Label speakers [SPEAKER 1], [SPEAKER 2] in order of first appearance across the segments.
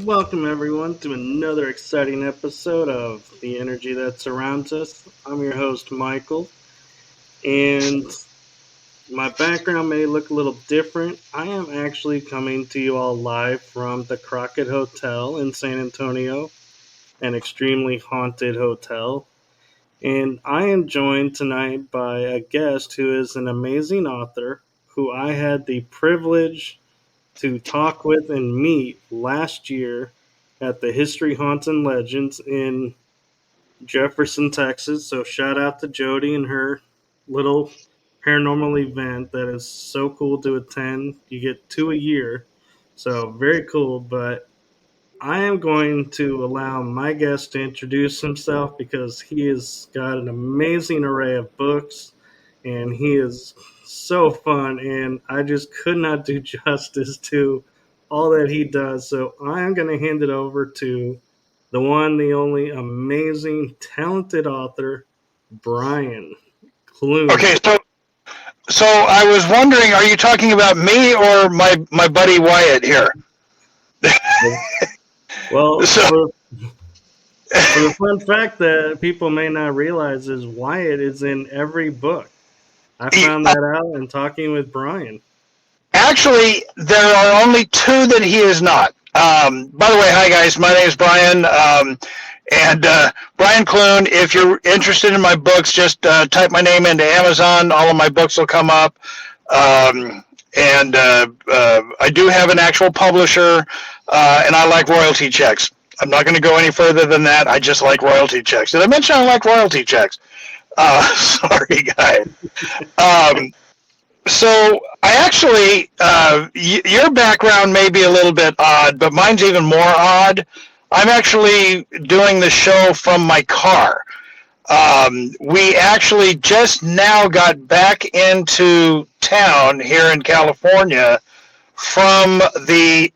[SPEAKER 1] Welcome everyone to another exciting episode of The Energy That Surrounds Us. I'm your host, Michael, and my background may look a little different. I am actually coming to you all live from the Crockett Hotel in San Antonio, an extremely haunted hotel. And I am joined tonight by a guest who is an amazing author who I had the privilege to talk with and meet last year at the History Haunts and Legends in Jefferson, Texas. So shout out to Jody and her little paranormal event that is so cool to attend. You get two a year. So very cool, but I am going to allow my guest to introduce himself because he has got an amazing array of books and he is so fun, and I just could not do justice to all that he does. So I am going to hand it over to the one, the only amazing, talented author, Brian Clune.
[SPEAKER 2] Okay, so I was wondering, are you talking about me or my buddy Wyatt here?
[SPEAKER 1] Well, so the fun fact that people may not realize is Wyatt is in every book. I found that out in talking with Brian.
[SPEAKER 2] Actually, there are only two that he is not. By the way, hi guys, my name is Brian, and Brian Clune. If you're interested in my books, just type my name into Amazon. All of my books will come up. I do have an actual publisher, and I like royalty checks. I'm not going to go any further than that. I just like royalty checks. Did I mention I like royalty checks? Sorry, guys. So I actually, your background may be a little bit odd, but mine's even more odd. I'm actually doing the show from my car. We actually just now got back into town here in California from the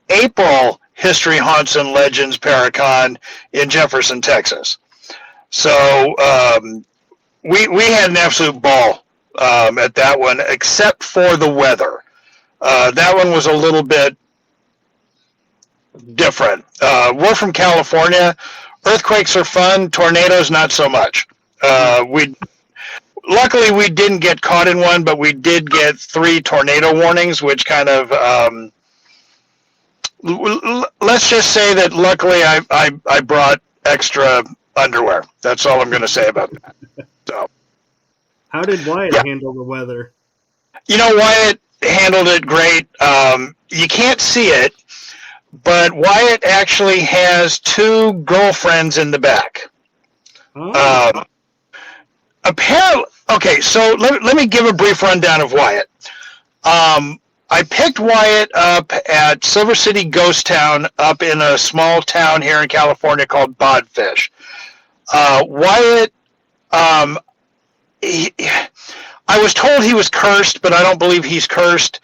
[SPEAKER 2] April History Haunts and Legends Paracon in Jefferson, Texas. So we had an absolute ball at that one, except for the weather. That one was a little bit different. We're from California. Earthquakes are fun. Tornadoes, not so much. Luckily, we didn't get caught in one, but we did get 3 tornado warnings, which kind of, let's just say that luckily I brought extra underwear. That's all I'm going to say about that. So.
[SPEAKER 1] How did Wyatt handle the weather?
[SPEAKER 2] You know, Wyatt handled it great. You can't see it, but Wyatt actually has 2 girlfriends in the back.
[SPEAKER 1] Oh.
[SPEAKER 2] Apparently, okay, so let me give a brief rundown of Wyatt. I picked Wyatt up at Silver City Ghost Town up in a small town here in California called Bodfish. Wyatt, I was told he was cursed, but I don't believe he's cursed.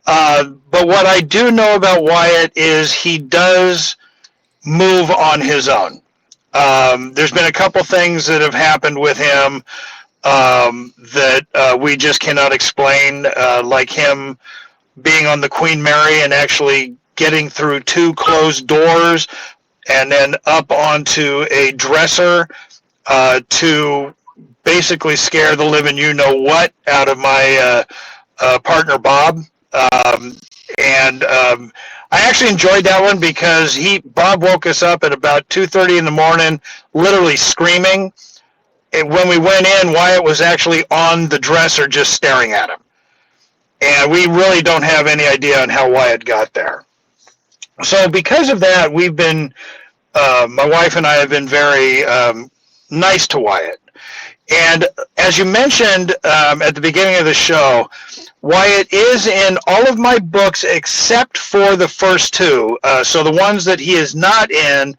[SPEAKER 2] But what I do know about Wyatt is he does move on his own. There's been a couple things that have happened with him that we just cannot explain, like him being on the Queen Mary and actually getting through 2 closed doors and then up onto a dresser to basically scare the living you-know-what out of my partner, Bob. I actually enjoyed that one because Bob woke us up at about 2:30 in the morning, literally screaming. And when we went in, Wyatt was actually on the dresser just staring at him. And we really don't have any idea on how Wyatt got there. So because of that, we've been, my wife and I have been very nice to Wyatt. And as you mentioned at the beginning of the show, Wyatt is in all of my books except for the first 2. So the ones that he is not in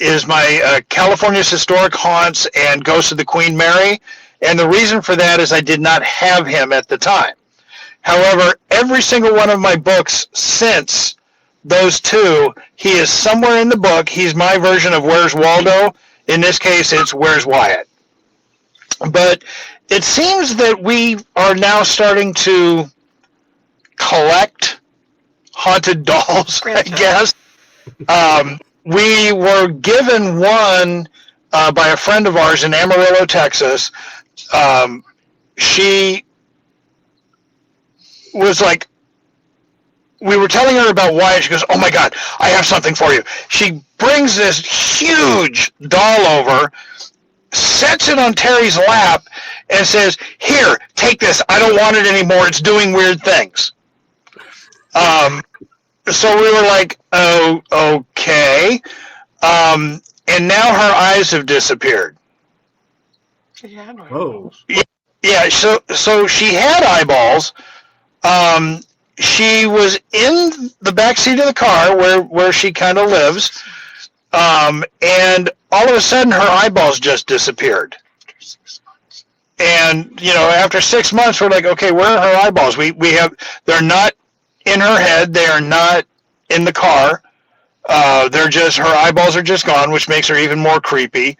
[SPEAKER 2] is my California's Historic Haunts and Ghosts of the Queen Mary. And the reason for that is I did not have him at the time. However, every single one of my books since those 2, he is somewhere in the book. He's my version of Where's Waldo. In this case, it's Where's Wyatt. But it seems that we are now starting to collect haunted dolls, I guess. We were given one by a friend of ours in Amarillo, Texas. She was like, we were telling her about Wyatt. She goes, "Oh my God, I have something for you." She brings this huge doll over, sets it on Terry's lap, and says, "Here, take this. I don't want it anymore. It's doing weird things." So we were like, "Oh, okay." And now her eyes have disappeared.
[SPEAKER 1] Oh.
[SPEAKER 2] Yeah, so she had eyeballs. She was in the back seat of the car where she kind of lives, and all of a sudden her eyeballs just disappeared. And after 6 months, we're like, okay, where are her eyeballs? They're not in her head. They are not in the car. They're just, her eyeballs are just gone, which makes her even more creepy.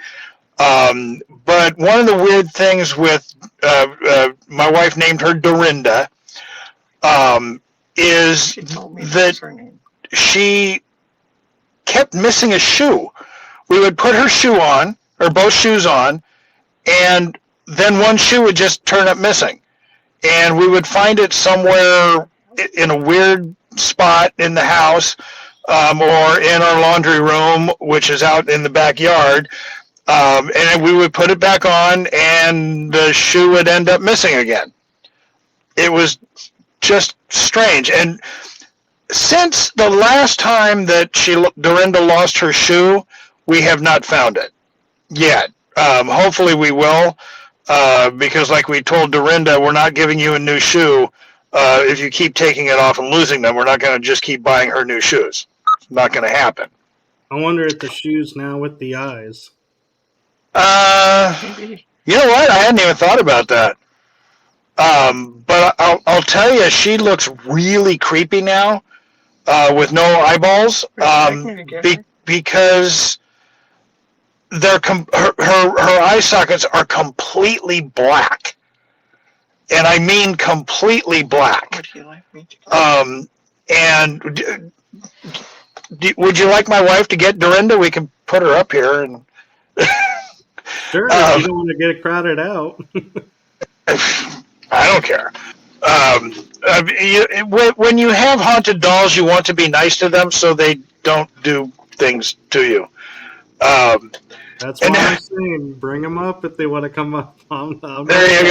[SPEAKER 2] But one of the weird things with my wife named her Dorinda. Is that she kept missing a shoe. We would put her shoe on, or both shoes on, and then one shoe would just turn up missing. And we would find it somewhere in a weird spot in the house, or in our laundry room, which is out in the backyard. And we would put it back on, and the shoe would end up missing again. It was just strange. And since the last time that Dorinda lost her shoe, we have not found it yet. Hopefully we will, because like we told Dorinda, we're not giving you a new shoe. If you keep taking it off and losing them, we're not going to just keep buying her new shoes. It's not going to happen.
[SPEAKER 1] I wonder if the shoes now with the eyes.
[SPEAKER 2] You know what? I hadn't even thought about that. But I'll tell you, she looks really creepy now, with no eyeballs, because her eye sockets are completely black, and I mean completely black.
[SPEAKER 3] Would you like me to?
[SPEAKER 2] And would you like my wife to get Dorinda? We can put her up here and.
[SPEAKER 1] Sure, if you don't want to get it crowded out.
[SPEAKER 2] I don't care. When you have haunted dolls, you want to be nice to them so they don't do things to you.
[SPEAKER 1] That's why I'm saying bring them up if they want to come up.
[SPEAKER 2] There you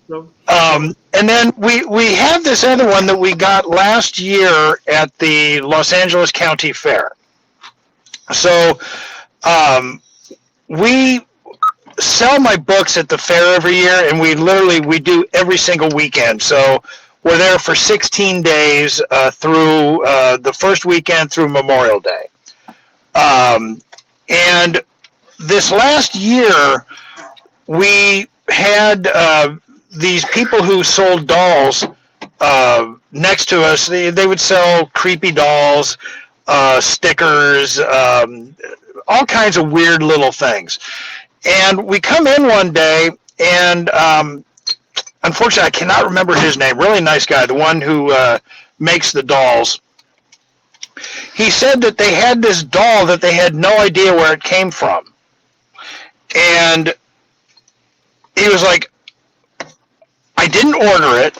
[SPEAKER 2] go. And then we have this other one that we got last year at the Los Angeles County Fair. So we sell my books at the fair every year, and we do every single weekend. So we're there for 16 days through the first weekend through Memorial Day. And this last year, we had these people who sold dolls next to us. They would sell creepy dolls, stickers, all kinds of weird little things. And we come in one day, and unfortunately, I cannot remember his name. Really nice guy, the one who makes the dolls. He said that they had this doll that they had no idea where it came from. And he was like, I didn't order it.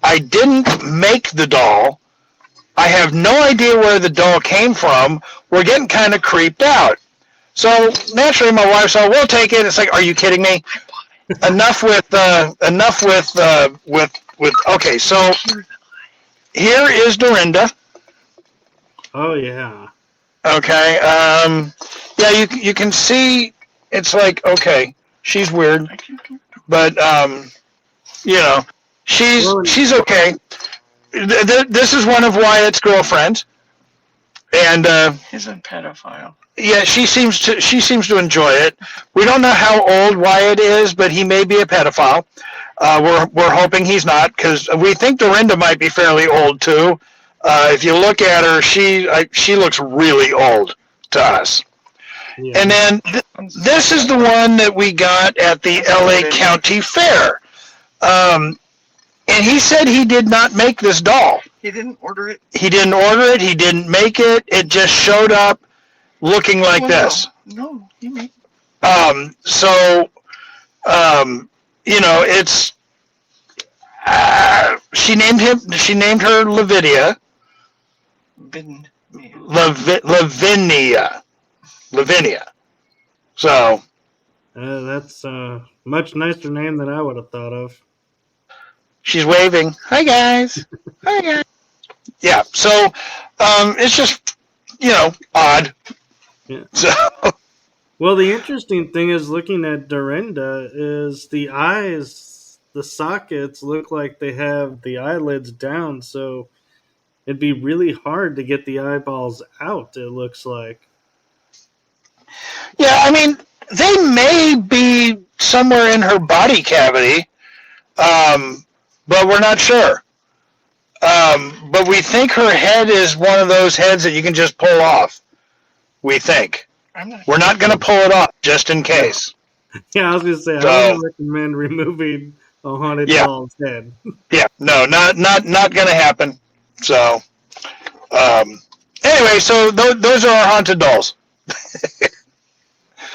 [SPEAKER 2] I didn't make the doll. I have no idea where the doll came from. We're getting kind of creeped out. So naturally, my wife said, "We'll take it." It's like, are you kidding me? Enough with. Okay, so here is Dorinda.
[SPEAKER 1] Oh yeah.
[SPEAKER 2] Okay. Yeah, you can see. It's like, okay, she's weird, but she's okay. This is one of Wyatt's girlfriends, and
[SPEAKER 3] he's a pedophile.
[SPEAKER 2] Yeah, she seems to enjoy it. We don't know how old Wyatt is, but he may be a pedophile. We're hoping he's not, because we think Dorinda might be fairly old too. If you look at her, she looks really old to us. Yeah. And then this is the one that we got at the LA County Fair. And he said he did not make this doll.
[SPEAKER 3] He didn't order it?
[SPEAKER 2] He didn't order it. He didn't make it. It just showed up looking like this.
[SPEAKER 3] No, he made it.
[SPEAKER 2] It's she named her Lavinia. Lavinia. So
[SPEAKER 1] that's a much nicer name than I would have thought of.
[SPEAKER 2] She's waving. Hi guys. Hi guys. Yeah. So it's just odd.
[SPEAKER 1] Yeah.
[SPEAKER 2] So.
[SPEAKER 1] Well, the interesting thing is looking at Dorinda is the eyes, the sockets look like they have the eyelids down, so it'd be really hard to get the eyeballs out, it looks like.
[SPEAKER 2] Yeah, I mean, they may be somewhere in her body cavity, but we're not sure. But we think her head is one of those heads that you can just pull off. We think. We're not going to pull it off, just in case.
[SPEAKER 1] Yeah, I was going to say, I wouldn't recommend removing a haunted doll's head.
[SPEAKER 2] Yeah, no, not going to happen. So, anyway, so those are our haunted dolls.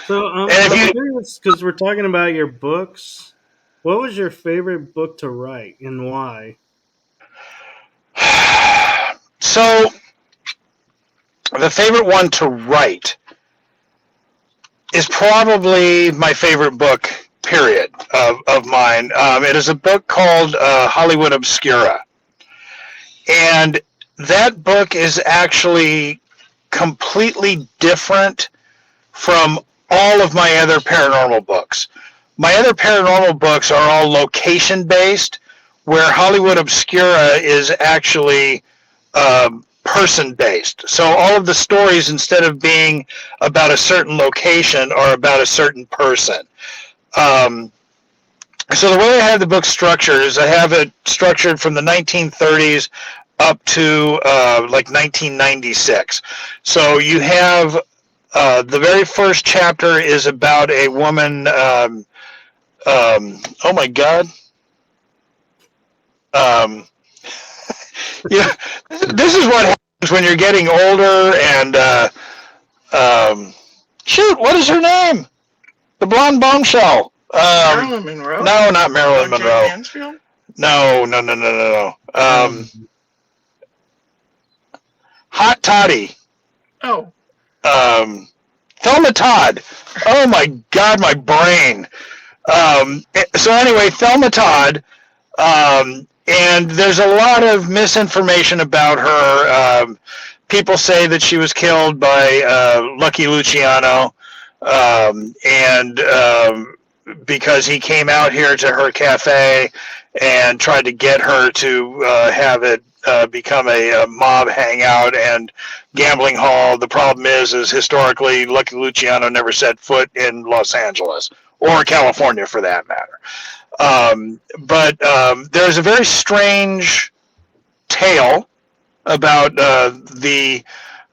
[SPEAKER 1] So, I'm curious, because we're talking about your books. What was your favorite book to write, and why?
[SPEAKER 2] So, the favorite one to write is probably my favorite book, period, of mine. It is a book called Hollywood Obscura. And that book is actually completely different from all of my other paranormal books. My other paranormal books are all location-based, where Hollywood Obscura is actually person-based. So all of the stories, instead of being about a certain location, are about a certain person. So the way I have the book structured is I have it structured from the 1930s up to like 1996. So you have the very first chapter is about a woman. Oh my God. This is what happens when you're getting older and shoot, what is her name? The blonde bombshell.
[SPEAKER 3] Marilyn Monroe?
[SPEAKER 2] No, not Marilyn Monroe.
[SPEAKER 3] Jane Mansfield?
[SPEAKER 2] No. Hot Toddy.
[SPEAKER 3] Oh.
[SPEAKER 2] Thelma Todd. Oh my God, my brain. So anyway, Thelma Todd. And there's a lot of misinformation about her. People say that she was killed by Lucky Luciano, and because he came out here to her cafe and tried to get her to have it become a mob hangout and gambling hall. The problem is historically, Lucky Luciano never set foot in Los Angeles or California, for that matter. But there's a very strange tale about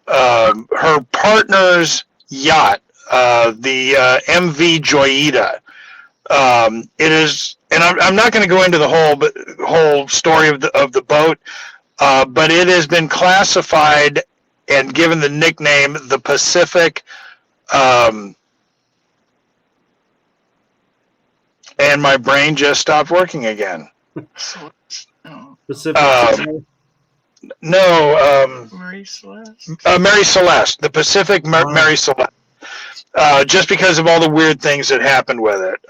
[SPEAKER 2] her partner's yacht, the MV Joyita. It is, and I'm not going to go into the whole story of the boat, but it has been classified and given the nickname the Pacific. And my brain just stopped working again.
[SPEAKER 1] Pacific.
[SPEAKER 2] No.
[SPEAKER 3] Mary Celeste.
[SPEAKER 2] Mary Celeste. The Pacific Mary Celeste. Just because of all the weird things that happened with it.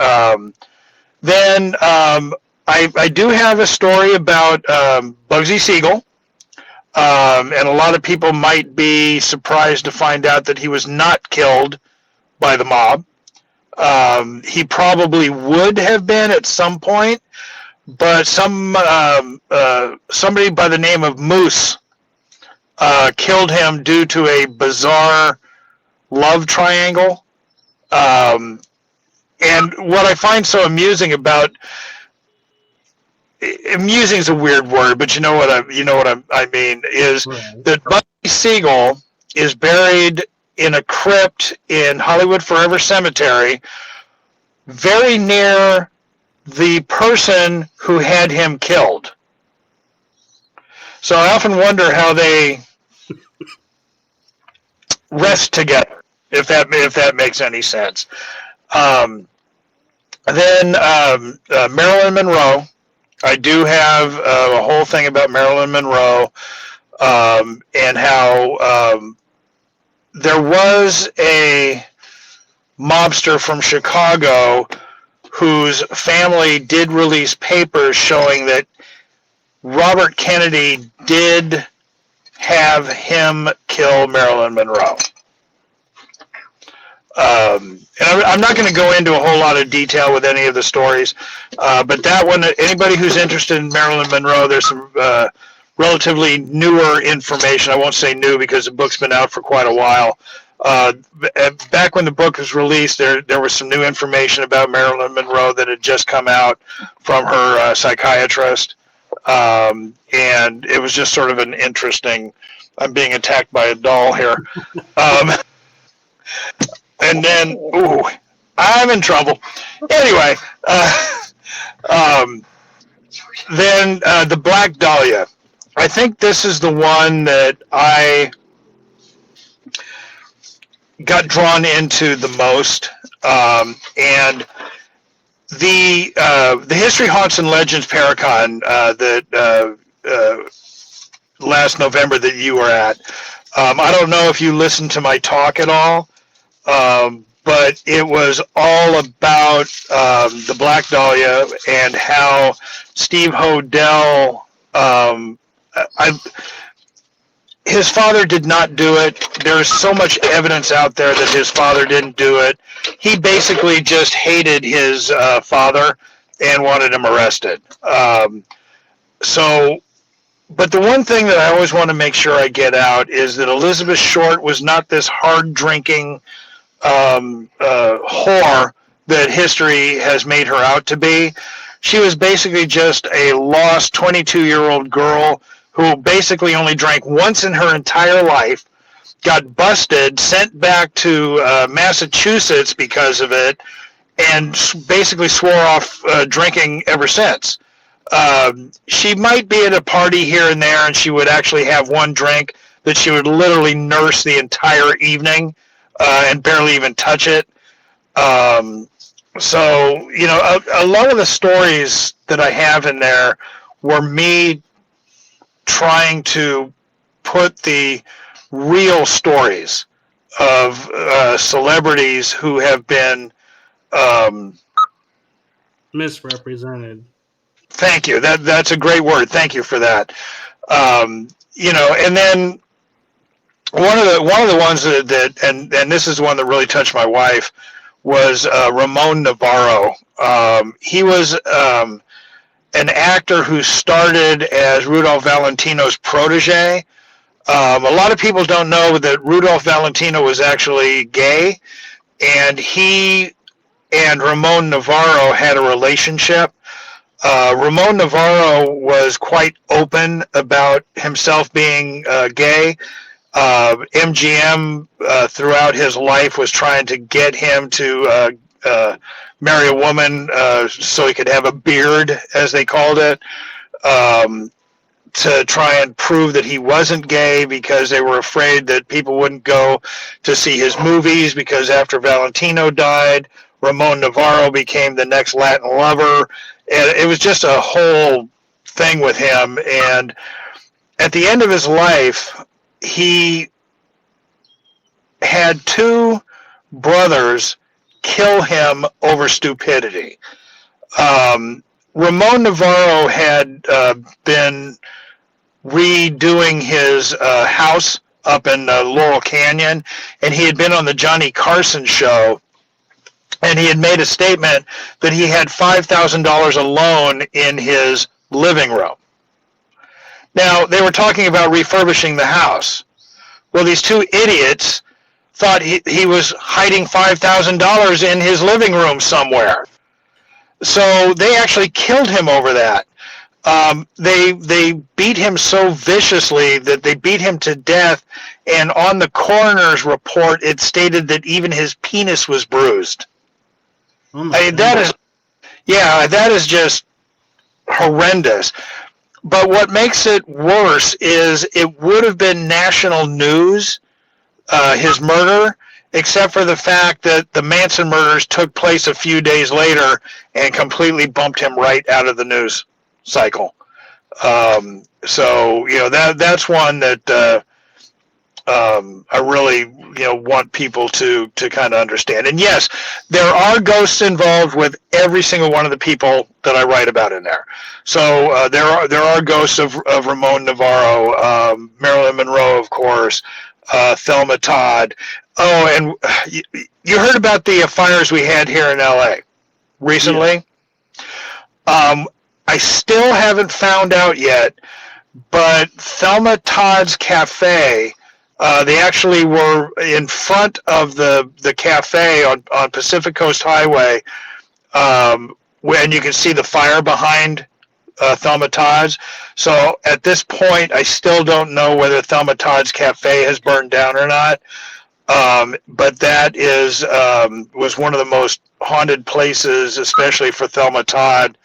[SPEAKER 2] Then I do have a story about Bugsy Siegel. And a lot of people might be surprised to find out that he was not killed by the mob. He probably would have been at some point, but somebody by the name of Moose killed him due to a bizarre love triangle. And what I find so amusing is a weird word, but you know what I mean is that Bugsy Siegel is buried in a crypt in Hollywood Forever Cemetery, very near the person who had him killed. So I often wonder how they rest together, if that makes any sense. Then Marilyn Monroe. I do have a whole thing about Marilyn Monroe and how there was a mobster from Chicago whose family did release papers showing that Robert Kennedy did have him kill Marilyn Monroe. And I'm not going to go into a whole lot of detail with any of the stories, but that one, anybody who's interested in Marilyn Monroe, there's some relatively newer information. I won't say new because the book's been out for quite a while. Back when the book was released, there was some new information about Marilyn Monroe that had just come out from her psychiatrist, and it was just sort of an interesting. I'm being attacked by a doll here, and then ooh, I'm in trouble. Anyway, then the Black Dahlia. I think this is the one that I got drawn into the most, and the History, Haunts, and Legends Paracon that last November that you were at. I don't know if you listened to my talk at all, but it was all about the Black Dahlia and how Steve Hodel. His father did not do it. There's so much evidence out there that his father didn't do it. He basically just hated his father and wanted him arrested. But the one thing that I always want to make sure I get out is that Elizabeth Short was not this hard-drinking whore that history has made her out to be. She was basically just a lost 22-year-old girl who basically only drank once in her entire life, got busted, sent back to Massachusetts because of it, and basically swore off drinking ever since. She might be at a party here and there, and she would actually have one drink that she would literally nurse the entire evening and barely even touch it. So, you know, a lot of the stories that I have in there were me trying to put the real stories of celebrities who have been
[SPEAKER 1] misrepresented.
[SPEAKER 2] Thank you. That's a great word. Thank you for that. You know, and then one of the ones that and this is one that really touched my wife was Ramon Navarro. He was an actor who started as Rudolph Valentino's protege. A lot of people don't know that Rudolph Valentino was actually gay, and he and Ramon Navarro had a relationship. Ramon Navarro was quite open about himself being gay. MGM throughout his life was trying to get him to marry a woman so he could have a beard, as they called it, to try and prove that he wasn't gay, because they were afraid that people wouldn't go to see his movies, because after Valentino died, Ramon Navarro became the next Latin lover. And it was just a whole thing with him. And at the end of his life, he had two brothers kill him over stupidity. Ramon Navarro had been redoing his house up in Laurel Canyon, and he had been on the Johnny Carson show, and he had made a statement that he had $5,000 alone in his living room. Now, they were talking about refurbishing the house. Well, these two idiots thought he was hiding $5,000 in his living room somewhere. So they actually killed him over that. They beat him so viciously that they beat him to death, and on the coroner's report, it stated that even his penis was bruised.
[SPEAKER 1] Oh my God.
[SPEAKER 2] That is just horrendous. But what makes it worse is it would have been national news, his murder, except for the fact that the Manson murders took place a few days later and completely bumped him right out of the news cycle. So, that's one that I really, want people to kind of understand. And yes, there are ghosts involved with every single one of the people that I write about in there. So there are ghosts of Ramon Navarro, Marilyn Monroe, of course, Thelma Todd. Oh, and you heard about the fires we had here in LA recently? Yeah. I still haven't found out yet, but Thelma Todd's Cafe, they actually were in front of the cafe on Pacific Coast Highway, when you can see the fire behind Thelma Todd's. So at this point, I still don't know whether Thelma Todd's Cafe has burned down or not. But that was one of the most haunted places, especially for Thelma Todd,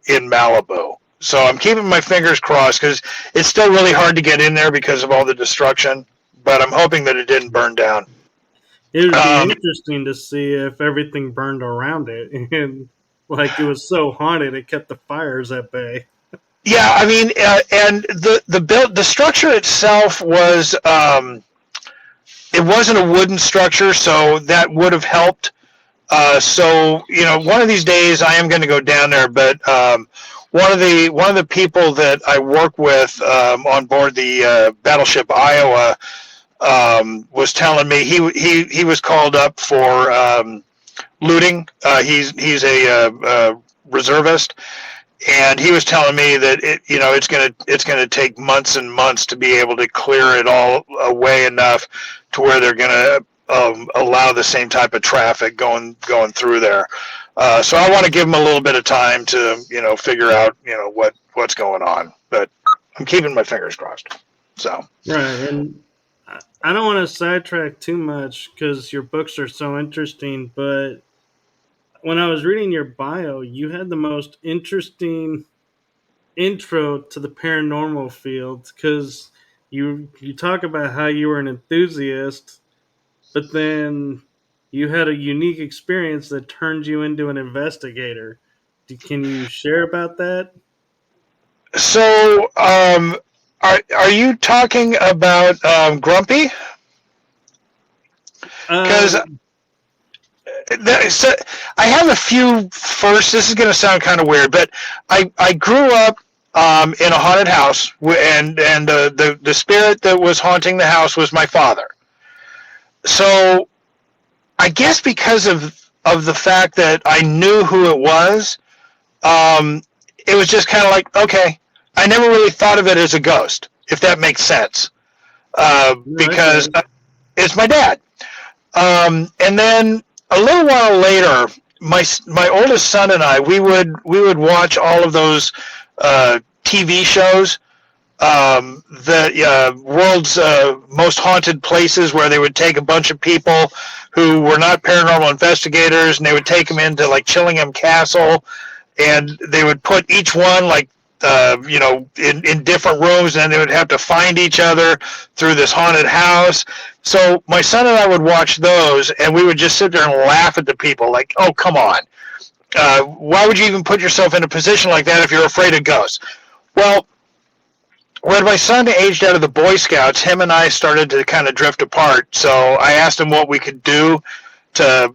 [SPEAKER 2] in Malibu. So I'm keeping my fingers crossed because it's still really hard to get in there because of all the destruction, but I'm hoping that it didn't burn down.
[SPEAKER 1] It would be interesting to see if everything burned around it, and like it was so haunted, it kept the fires at bay.
[SPEAKER 2] Yeah, I mean, and the structure itself was it wasn't a wooden structure, so that would have helped. So one of these days I am going to go down there, but one of the people that I work with on board the battleship Iowa was telling me he was called up for looting. He's a reservist, and he was telling me that it's gonna take months and months to be able to clear it all away enough to where they're gonna allow the same type of traffic going through there. So I want to give them a little bit of time to, figure out, what's going on. But I'm keeping my fingers crossed. So
[SPEAKER 1] right, and I don't want to sidetrack too much because your books are so interesting. But when I was reading your bio, you had the most interesting intro to the paranormal field because you talk about how you were an enthusiast, but then you had a unique experience that turned you into an investigator. Can you share about that?
[SPEAKER 2] So, are you talking about Grumpy? Because I have a few first. This is going to sound kind of weird, but I grew up in a haunted house, and the spirit that was haunting the house was my father. So I guess because of the fact that I knew who it was was just kind of like, okay, I never really thought of it as a ghost, if that makes sense, because it's my dad. And then a little while later, my oldest son and I, we would watch all of those TV shows, the world's most haunted places, where they would take a bunch of people who were not paranormal investigators, and they would take them into like Chillingham Castle, and they would put each one in different rooms, and they would have to find each other through this haunted house. So my son and I would watch those, and we would just sit there and laugh at the people like, oh, come on. Why would you even put yourself in a position like that if you're afraid of ghosts? Well, when my son aged out of the Boy Scouts, him and I started to kind of drift apart. So I asked him what we could do to,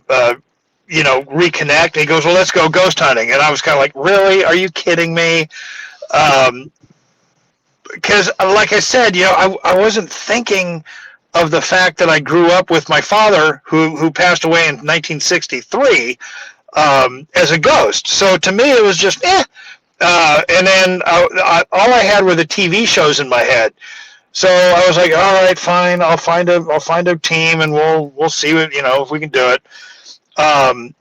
[SPEAKER 2] reconnect. And he goes, well, let's go ghost hunting. And I was kind of like, really? Are you kidding me? Because, like I said, I wasn't thinking of the fact that I grew up with my father, who passed away in 1963, as a ghost. So to me, it was just, and then all I had were the TV shows in my head. So I was like, all right, fine. I'll find a team, and we'll see what, if we can do it. Well,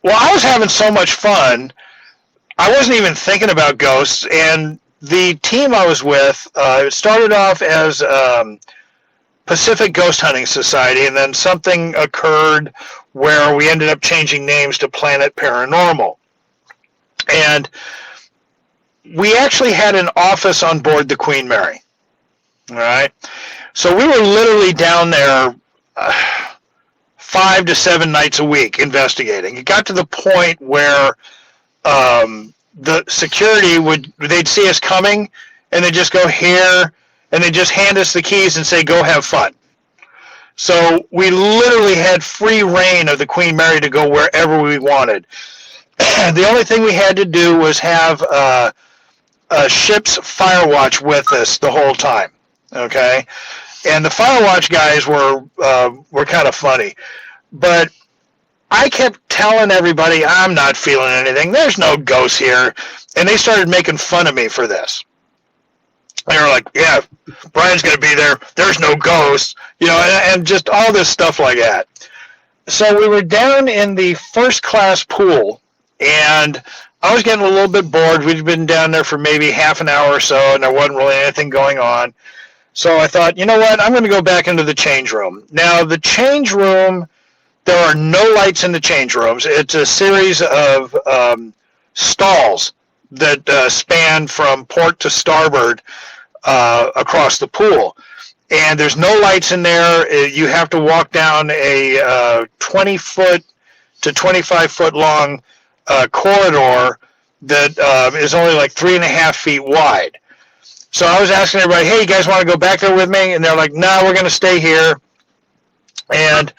[SPEAKER 2] I was having so much fun. I wasn't even thinking about ghosts, and the team I was with started off as Pacific Ghost Hunting Society, and then something occurred where we ended up changing names to Planet Paranormal. And we actually had an office on board the Queen Mary. All right. So we were literally down there 5 to 7 nights a week investigating. It got to the point where the security they'd see us coming and they'd just go here and they'd just hand us the keys and say, go have fun. So we literally had free reign of the Queen Mary to go wherever we wanted. The only thing we had to do was have a ship's fire watch with us the whole time. Okay, and the fire watch guys were kind of funny, but I kept telling everybody I'm not feeling anything. There's no ghosts here, and they started making fun of me for this. They were like, "Yeah, Brian's going to be there. There's no ghosts," and just all this stuff like that. So we were down in the first class pool, and I was getting a little bit bored. We'd been down there for maybe half an hour or so, and there wasn't really anything going on. So I thought, you know what, I'm going to go back into the change room. Now, the change room, there are no lights in the change rooms. It's a series of stalls that span from port to starboard across the pool. And there's no lights in there. You have to walk down a 20-foot to 25-foot long corridor that is only like 3.5 feet wide. So I was asking everybody, hey, you guys want to go back there with me? And they're like, no, we're going to stay here. And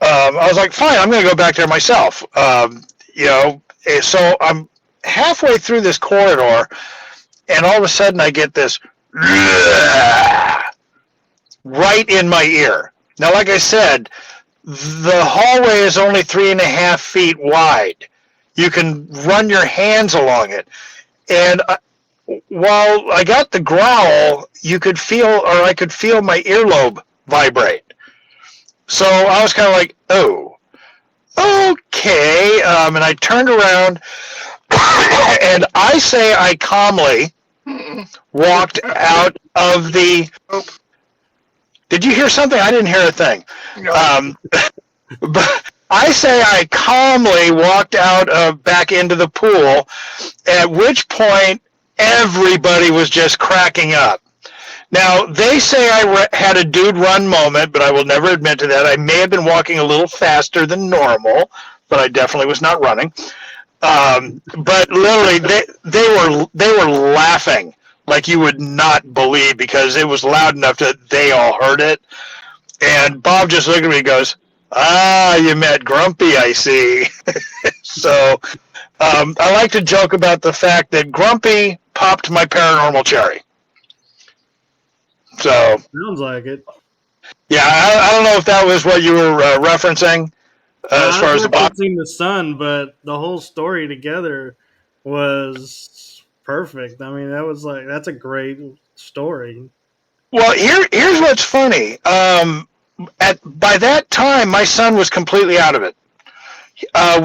[SPEAKER 2] I was like, fine, I'm going to go back there myself. So I'm halfway through this corridor, and all of a sudden I get this right in my ear. Now, like I said, the hallway is only 3.5 feet wide. You can run your hands along it. And while I got the growl, I could feel my earlobe vibrate. So I was kind of like, oh, okay. And I turned around, and I calmly walked out of the... Did you hear something? I didn't hear a thing.
[SPEAKER 3] No.
[SPEAKER 2] But I calmly walked out back into the pool, at which point everybody was just cracking up. Now, they say I had a dude run moment, but I will never admit to that. I may have been walking a little faster than normal, but I definitely was not running. But literally, they were laughing like you would not believe, because it was loud enough that they all heard it. And Bob just looked at me and goes, you met Grumpy, I see. So I like to joke about the fact that Grumpy popped my paranormal cherry. So
[SPEAKER 1] Sounds like it.
[SPEAKER 2] yeah, I don't know if that was what you were referencing as far as the Bob.
[SPEAKER 1] Referencing the sun, but the whole story together was perfect. I mean, that's a great story.
[SPEAKER 2] Well, here's what's funny. By that time, my son was completely out of it.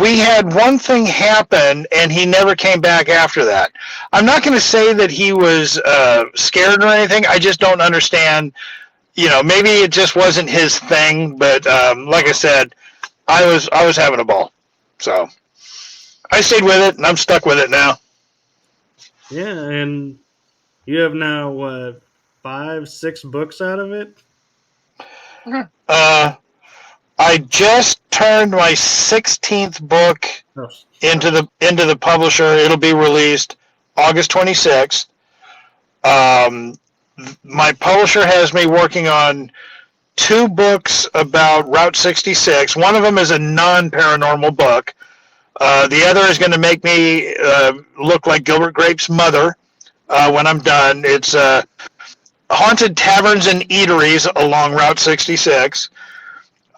[SPEAKER 2] We had one thing happen, and he never came back after that. I'm not going to say that he was scared or anything. I just don't understand. Maybe it just wasn't his thing. But like I said, I was having a ball. So I stayed with it, and I'm stuck with it now.
[SPEAKER 1] Yeah, and you have now, what, 5-6 books out of it?
[SPEAKER 2] I just turned my 16th book into the publisher. It'll be released August 26th. My publisher has me working on 2 books about Route 66. One of them is a non-paranormal book. The other is going to make me look like Gilbert Grape's mother when I'm done. It's haunted taverns and eateries along Route 66.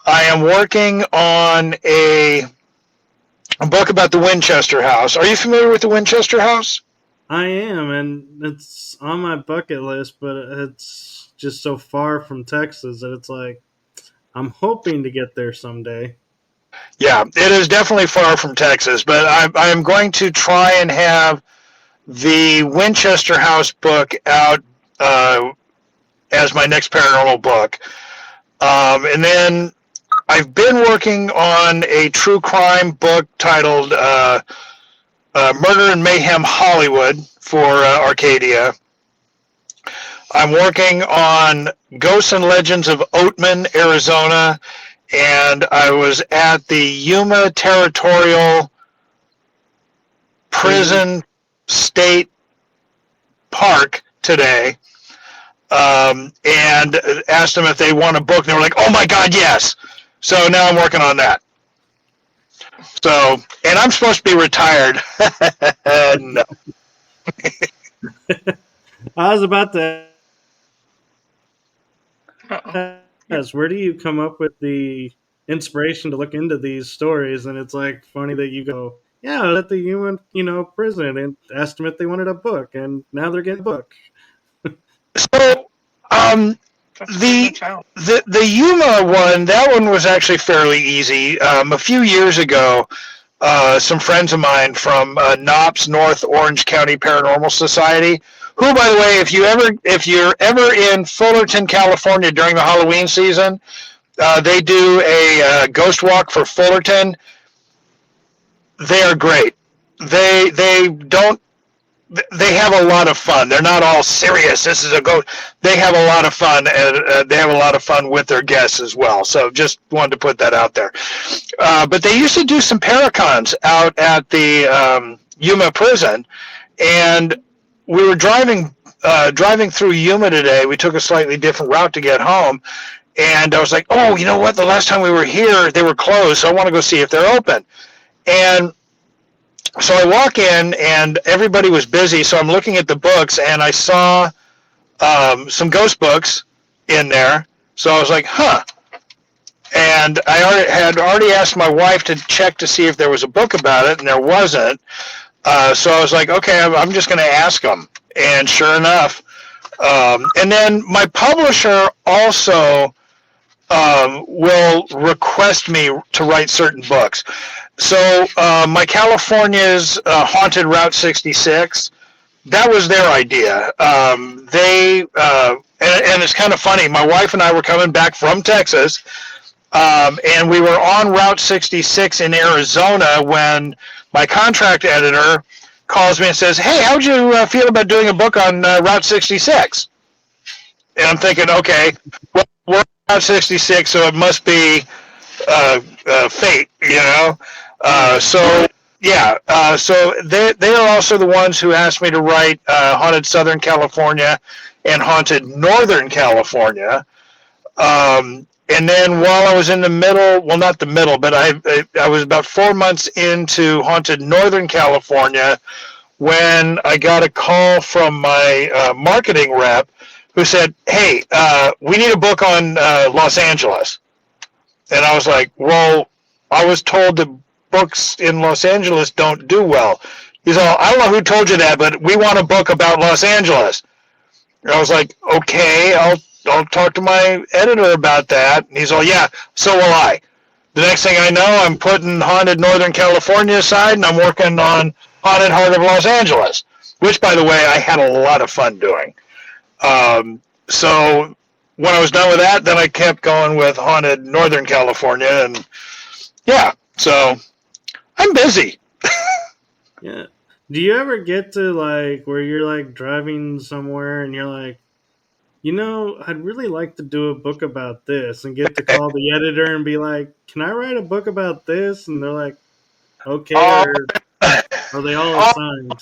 [SPEAKER 2] I am working on a book about the Winchester House. Are you familiar with the Winchester House?
[SPEAKER 1] I am, and it's on my bucket list, but it's just so far from Texas that it's like, I'm hoping to get there someday.
[SPEAKER 2] Yeah, it is definitely far from Texas, but I am going to try and have the Winchester House book out as my next paranormal book. And then I've been working on a true crime book titled Murder and Mayhem Hollywood for Arcadia. I'm working on Ghosts and Legends of Oatman, Arizona, and I was at the Yuma Territorial Prison State Park today, and asked them if they want a book, and they were like, "Oh my God, yes!" So now I'm working on that. So, and I'm supposed to be retired. No.
[SPEAKER 1] I was about to
[SPEAKER 3] Uh-oh.
[SPEAKER 1] ask, where do you come up with the inspiration to look into these stories? And it's like funny that you go, yeah, I was at the human, prison and asked them if they wanted a book, and now they're getting a book.
[SPEAKER 2] So, the Yuma one, that one was actually fairly easy. A few years ago, some friends of mine from NOPS, North Orange County Paranormal Society, who, by the way, if you're ever in Fullerton, California during the Halloween season, they do a ghost walk for Fullerton. They are great. They have a lot of fun. They're not all serious. This is a ghost. They have a lot of fun, and they have a lot of fun with their guests as well. So just wanted to put that out there. But they used to do some paracons out at the Yuma prison, and we were driving through Yuma today. We took a slightly different route to get home, and I was like, oh, you know what? The last time we were here, they were closed, so I want to go see if they're open. And so I walk in, and everybody was busy, so I'm looking at the books, and I saw some ghost books in there. So I was like, huh. And I had already asked my wife to check to see if there was a book about it, and there wasn't. So I was like, okay, I'm just going to ask them. And sure enough. And then my publisher also will request me to write certain books. So my California's Haunted Route 66, that was their idea. And it's kind of funny. My wife and I were coming back from Texas, and we were on Route 66 in Arizona when my contract editor calls me and says, hey, how'd you feel about doing a book on Route 66? And I'm thinking, okay, well, we're on Route 66, so it must be fate, So they are also the ones who asked me to write Haunted Southern California and Haunted Northern California. And then while I was in the middle, well, not the middle, but I was about 4 months into Haunted Northern California when I got a call from my marketing rep who said, hey, we need a book on Los Angeles. And I was like, well, I was told that books in Los Angeles don't do well. He's all, I don't know who told you that, but we want a book about Los Angeles. And I was like, okay, I'll talk to my editor about that. And he's all, yeah, so will I. The next thing I know, I'm putting Haunted Northern California aside, and I'm working on Haunted Heart of Los Angeles, which, by the way, I had a lot of fun doing. So when I was done with that, then I kept going with Haunted Northern California, and yeah, so I'm busy.
[SPEAKER 1] Yeah. Do you ever get to, like, where you're, like, driving somewhere and you're like, I'd really like to do a book about this, and get to call the editor and be like, can I write a book about this? And they're like, okay, or are they all assigned?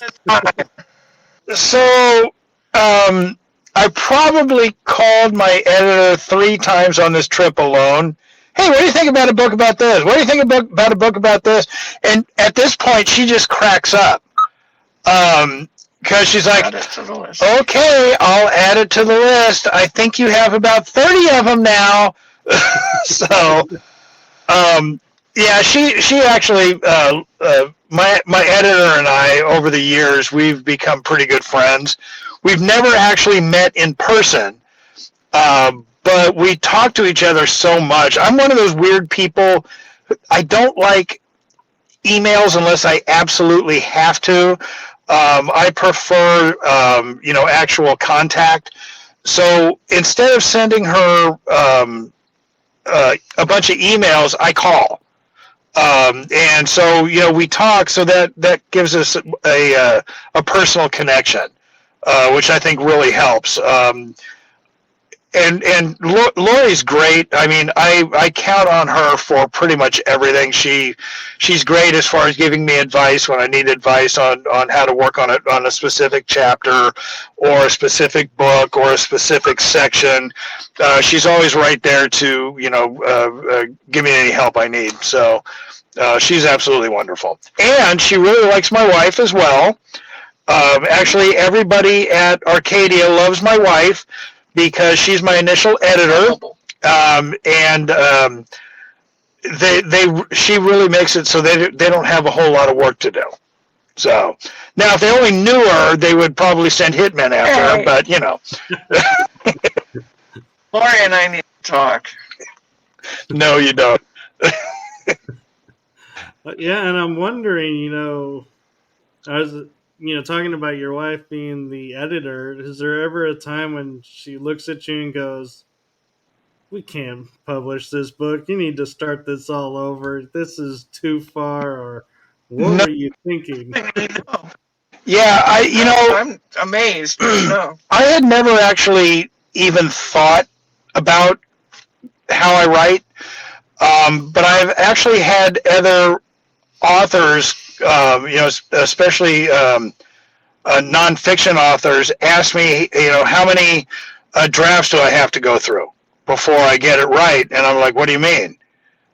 [SPEAKER 2] So, I probably called my editor 3 times on this trip alone. Hey, what do you think about a book about this? What do you think about a book about this? And at this point, she just cracks up. Because she's like, okay, I'll add it to the list. I think you have about 30 of them now. So, yeah, she actually, my editor and I, over the years, we've become pretty good friends. We've never actually met in person, but we talk to each other so much. I'm one of those weird people. I don't like emails unless I absolutely have to. I prefer, actual contact. So instead of sending her a bunch of emails, I call. And so, we talk, so that gives us a personal connection, which I think really helps. And Lori's great. I mean, I count on her for pretty much everything. She's great as far as giving me advice when I need advice on how to work on a specific chapter or a specific book or a specific section. She's always right there to give me any help I need. So she's absolutely wonderful, and she really likes my wife as well. Actually, everybody at Arcadia loves my wife, because she's my initial editor, and she really makes it so they don't have a whole lot of work to do. So now, if they only knew her, they would probably send hitmen after her. But
[SPEAKER 3] Lori and I need to talk.
[SPEAKER 2] No, you don't.
[SPEAKER 1] Yeah, and I'm wondering, I was talking about your wife being the editor, is there ever a time when she looks at you and goes, we can't publish this book, you need to start this all over, this is too far, or what were you thinking?
[SPEAKER 2] Yeah,
[SPEAKER 3] I'm amazed. No.
[SPEAKER 2] I had never actually even thought about how I write, but I've actually had other authors, especially nonfiction authors, ask me, how many drafts do I have to go through before I get it right? And I'm like, what do you mean?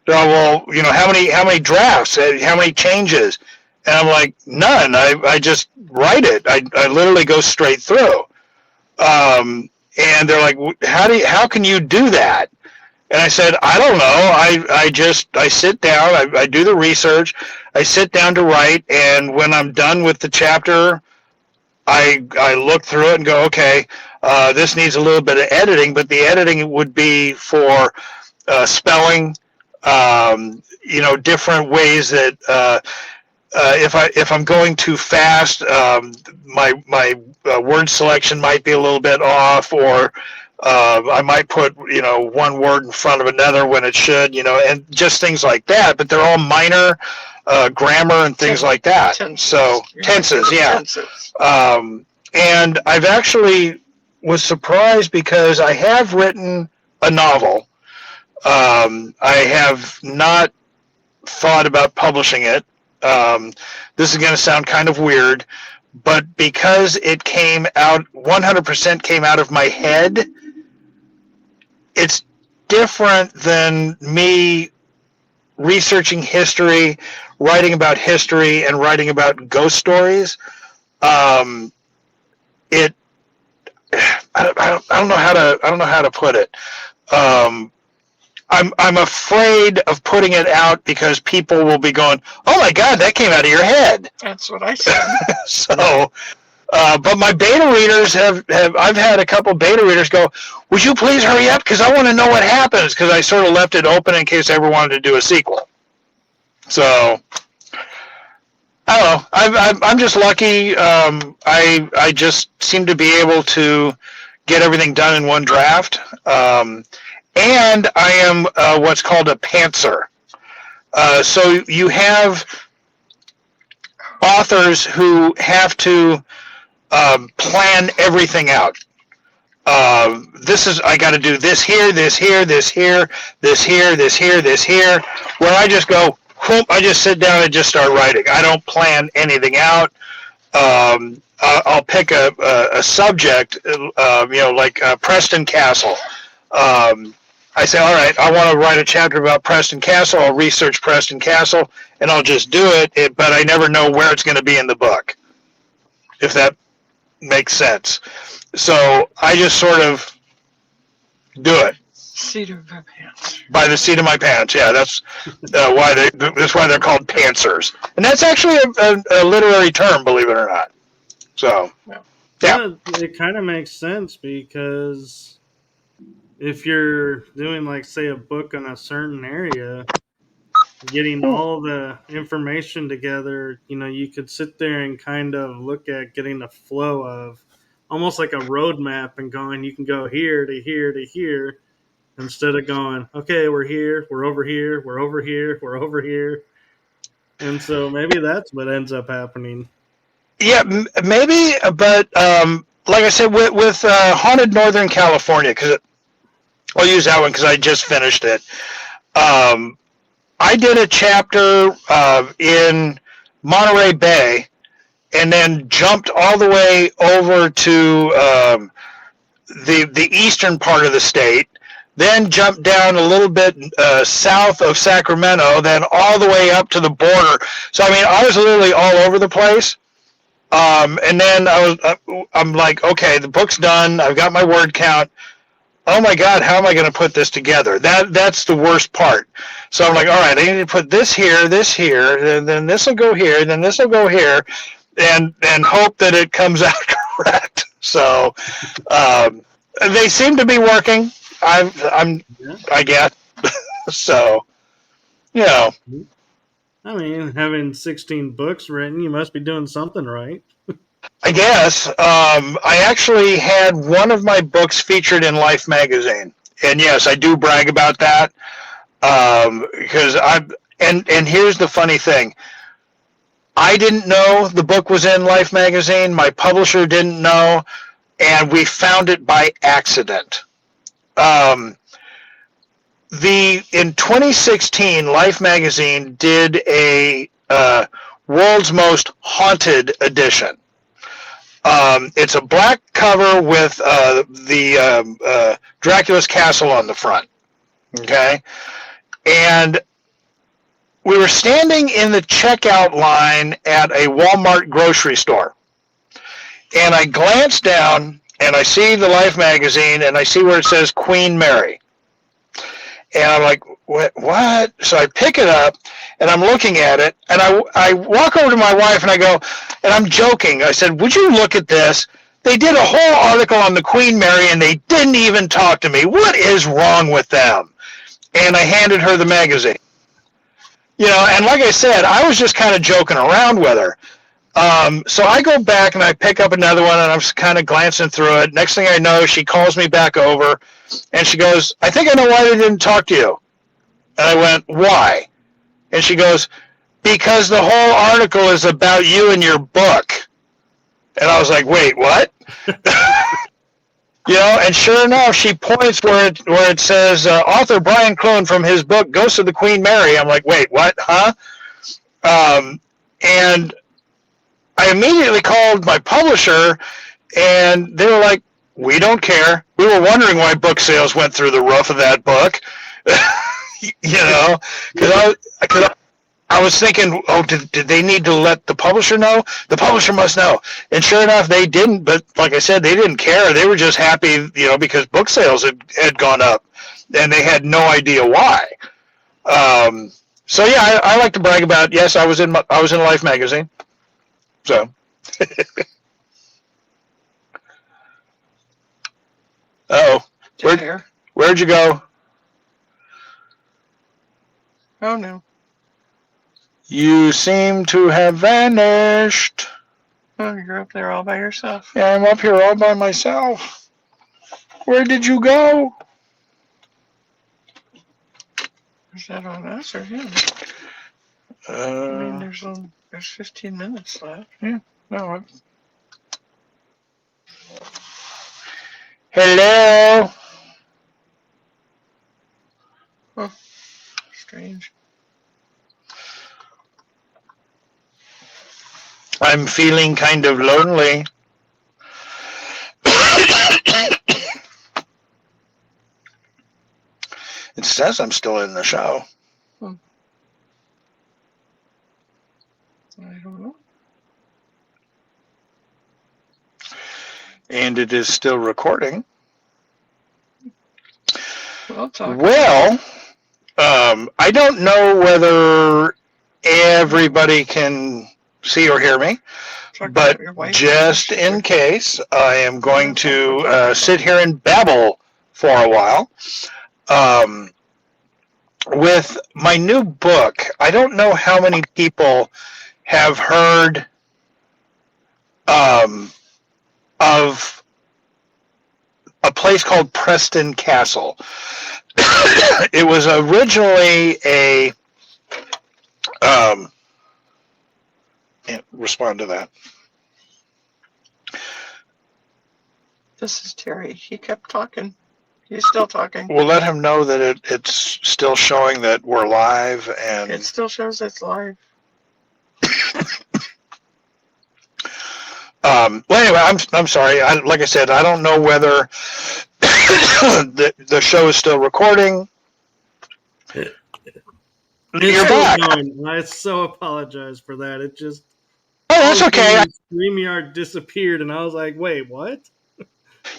[SPEAKER 2] Well, how many drafts? How many changes? And I'm like, none. I just write it. I literally go straight through. And they're like, how can you do that? And I said, I don't know. I sit down, I do the research, I sit down to write, and when I'm done with the chapter, I look through it and go, okay, this needs a little bit of editing, but the editing would be for spelling, different ways that if I'm going too fast, my word selection might be a little bit off, or I might put, one word in front of another when it should, and just things like that. But they're all minor grammar and things like that. Tenses, yeah. And I've actually was surprised because I have written a novel. I have not thought about publishing it. This is going to sound kind of weird, but because it 100% came out of my head, it's different than me researching history, writing about history, and writing about ghost stories. I don't know how to put it. I'm afraid of putting it out because people will be going, "Oh my God, that came out of your head."
[SPEAKER 3] That's what I said.
[SPEAKER 2] So. But my beta readers I've had a couple beta readers go, would you please hurry up? Because I want to know what happens, because I sort of left it open in case I ever wanted to do a sequel. So, I don't know. I'm just lucky. I just seem to be able to get everything done in one draft. And I am what's called a pantser. So you have authors who have to plan everything out. I got to do this here, this here, this here, this here, this here, this here. Where I just go, whoop, I just sit down and just start writing. I don't plan anything out. I'll pick a subject, like Preston Castle. I say, all right, I want to write a chapter about Preston Castle. I'll research Preston Castle, and I'll just do it, but I never know where it's going to be in the book, if that makes sense. So I just sort of do it.
[SPEAKER 3] Seat of my pants.
[SPEAKER 2] By the seat of my pants, yeah. That's why they're called pantsers, and that's actually a literary term, believe it or not. So, yeah.
[SPEAKER 1] It kind of makes sense, because if you're doing, like, say, a book on a certain area, getting all the information together, you could sit there and kind of look at getting the flow of almost like a roadmap and going, you can go here to here to here, instead of going, okay, we're here, we're over here, we're over here, we're over here. And so maybe that's what ends up happening.
[SPEAKER 2] Yeah, maybe, but like I said, with Haunted Northern California, because I'll use that one because I just finished it. I did a chapter in Monterey Bay, and then jumped all the way over to the eastern part of the state, then jumped down a little bit south of Sacramento, then all the way up to the border. So I mean, I was literally all over the place. And then I'm like, okay, the book's done. I've got my word count. Oh my God, how am I going to put this together? That's the worst part. So I'm like, all right, I need to put this here, and then this will go here, and then this will go here, and hope that it comes out correct. So they seem to be working. I guess. So, you know.
[SPEAKER 1] I mean, having 16 books written, you must be doing something right.
[SPEAKER 2] I guess. I actually had one of my books featured in Life magazine. And yes, I do brag about that. Because and here's the funny thing. I didn't know the book was in Life magazine. My publisher didn't know. And we found it by accident. In 2016, Life magazine did a World's Most Haunted edition. It's a black cover with the Dracula's castle on the front. Okay, and we were standing in the checkout line at a Walmart grocery store, and I glanced down and I see the Life magazine and I see where it says Queen Mary. And I'm like, what? So I pick it up, and I'm looking at it, and I walk over to my wife, and I go, and I'm joking. I said, would you look at this? They did a whole article on the Queen Mary, and they didn't even talk to me. What is wrong with them? And I handed her the magazine. You know, and like I said, I was just kind of joking around with her. So I go back, and I pick up another one, and I'm kind of glancing through it. Next thing I know, she calls me back over, and she goes, I think I know why they didn't talk to you. And I went, why? And she goes, because the whole article is about you and your book. And I was like, wait, what? You know, and sure enough, she points where it says, author Brian Clune from his book, Ghost of the Queen Mary. I'm like, wait, what? Huh? And I immediately called my publisher, and they were like, we don't care. We were wondering why book sales went through the roof of that book. You know, because I was thinking, oh, did they need to let the publisher know? The publisher must know. And sure enough, they didn't. But like I said, they didn't care. They were just happy, you know, because book sales had gone up, and they had no idea why. So yeah, I like to brag about. Yes, I was in Life magazine. So. Oh, where'd you go?
[SPEAKER 3] Oh no.
[SPEAKER 2] You seem to have vanished.
[SPEAKER 3] Oh, you're up there all by yourself.
[SPEAKER 2] Yeah, I'm up here all by myself. Where did you go?
[SPEAKER 3] Is that on us or him? I mean, there's 15 minutes left.
[SPEAKER 2] Yeah, no. Hello.
[SPEAKER 3] Oh, strange.
[SPEAKER 2] I'm feeling kind of lonely. It says I'm still in the show.
[SPEAKER 3] I don't know.
[SPEAKER 2] And it is still recording.
[SPEAKER 3] Well,
[SPEAKER 2] I don't know whether everybody can see or hear me, but just in case, I am going to sit here and babble for a while. With my new book, I don't know how many people have heard of a place called Preston Castle. It was originally a respond to that.
[SPEAKER 3] This is Terry. He kept talking. He's still talking.
[SPEAKER 2] We'll let him know that it's still showing that we're live, and
[SPEAKER 3] It still shows it's live.
[SPEAKER 2] Well, anyway, I'm sorry. Like I said, I don't know whether the show is still recording. You're back.
[SPEAKER 1] I so apologize for that. It just
[SPEAKER 2] that's okay.
[SPEAKER 1] StreamYard disappeared, and I was like, "Wait, what?"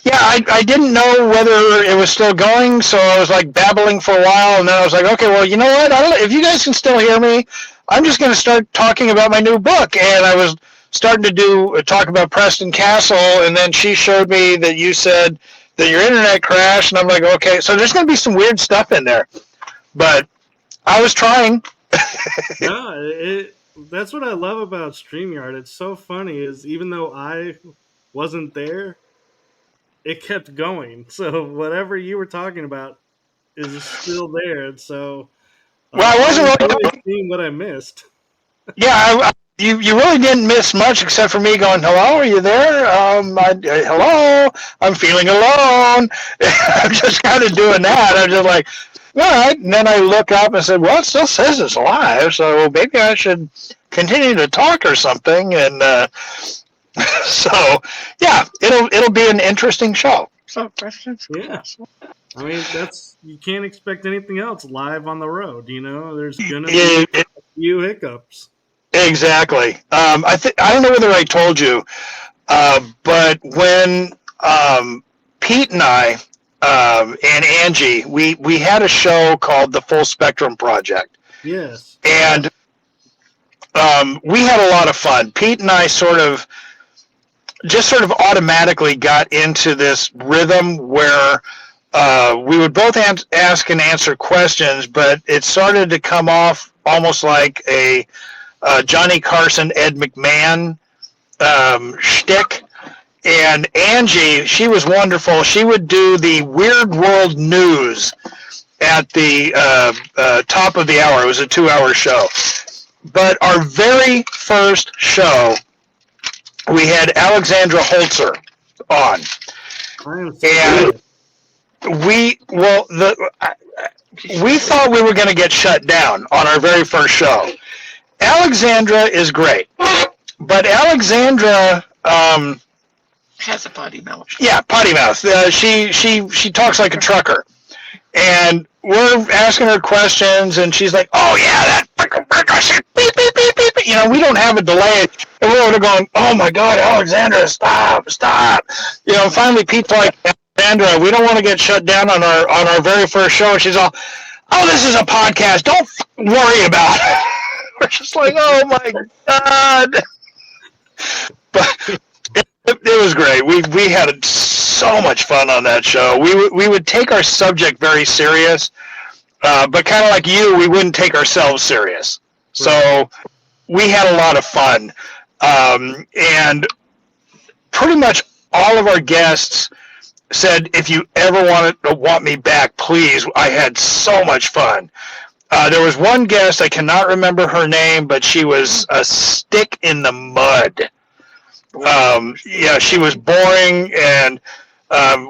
[SPEAKER 2] Yeah, I didn't know whether it was still going, so I was like babbling for a while, and then I was like, okay, well, you know what? I don't know if you guys can still hear me. I'm just going to start talking about my new book, and I was starting to talk about Preston Castle, and then she showed me that you said that your internet crashed, and I'm like, okay, so there's going to be some weird stuff in there, but I was trying.
[SPEAKER 1] No, that's what I love about StreamYard. It's so funny is even though I wasn't there, it kept going. So whatever you were talking about is still there. And so
[SPEAKER 2] well, I wasn't
[SPEAKER 1] really seeing what I missed.
[SPEAKER 2] Yeah, you really didn't miss much except for me going, hello, are you there? Hello, I'm feeling alone. I'm just kind of doing that. I'm just like, all right. And then I look up and said, well, it still says it's live, so maybe I should continue to talk or something. And so, yeah, it'll be an interesting show.
[SPEAKER 3] So questions?
[SPEAKER 1] Yeah. I mean, you can't expect anything else live on the road. There's gonna be a few hiccups.
[SPEAKER 2] Exactly. I don't know whether I told you, but when Pete and I and Angie, we had a show called the Full Spectrum Project.
[SPEAKER 1] Yes.
[SPEAKER 2] And we had a lot of fun. Pete and I sort of automatically got into this rhythm where we would both ask and answer questions, but it started to come off almost like a Johnny Carson, Ed McMahon shtick. And Angie, she was wonderful. She would do the Weird World News at the top of the hour. It was a 2-hour show. But our very first show, we had Alexandra Holzer on, and we thought we were going to get shut down on our very first show. Alexandra is great, but Alexandra
[SPEAKER 3] has a potty mouth. Yeah,
[SPEAKER 2] potty mouth. She talks like a trucker, and we're asking her questions, and she's like, "Oh yeah, that beep beep beep beep." We don't have a delay, and we're going, "Oh my God, Alexandra, stop!" Finally, Pete's like, "Alexandra, we don't want to get shut down on our very first show." And she's all, "Oh, this is a podcast. Don't worry about it." We're just like, "Oh my God!" But it was great. We had so much fun on that show. We would take our subject very serious, but kind of like you, we wouldn't take ourselves serious. So we had a lot of fun, and pretty much all of our guests said, "If you ever want me back, please." I had so much fun. There was one guest, I cannot remember her name, but she was a stick in the mud. She was boring, and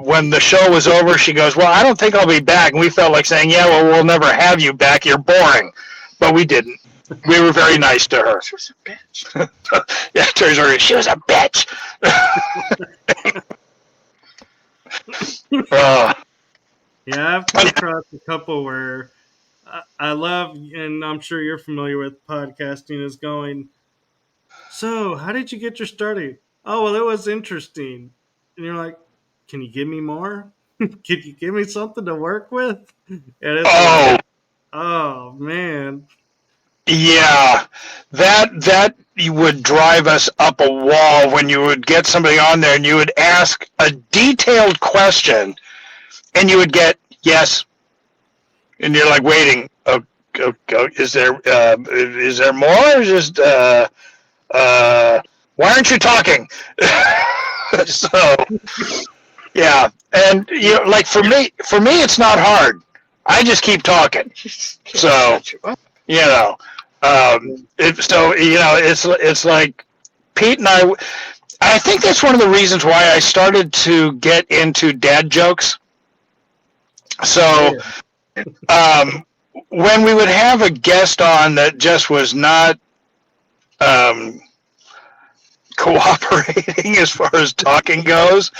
[SPEAKER 2] when the show was over, she goes, "Well, I don't think I'll be back." And we felt like saying, "Yeah, well, we'll never have you back. You're boring." But we didn't. We were very nice to her.
[SPEAKER 3] She was a bitch.
[SPEAKER 2] Yeah, turns out she was a bitch.
[SPEAKER 1] Yeah, I've come across a couple where I love, and I'm sure you're familiar with podcasting, is going, "So, how did you get your start?" "Oh, well, it was interesting." And you're like, "Can you give me more? Can you give me something to work with?" And it's like, oh, man.
[SPEAKER 2] Yeah, that would drive us up a wall when you would get somebody on there and you would ask a detailed question and you would get yes, and you're like waiting. Is there more? Or just why aren't you talking? So yeah, and like for me, it's not hard. I just keep talking. So It's like Pete and I think that's one of the reasons why I started to get into dad jokes. So, when we would have a guest on that just was not cooperating as far as talking goes,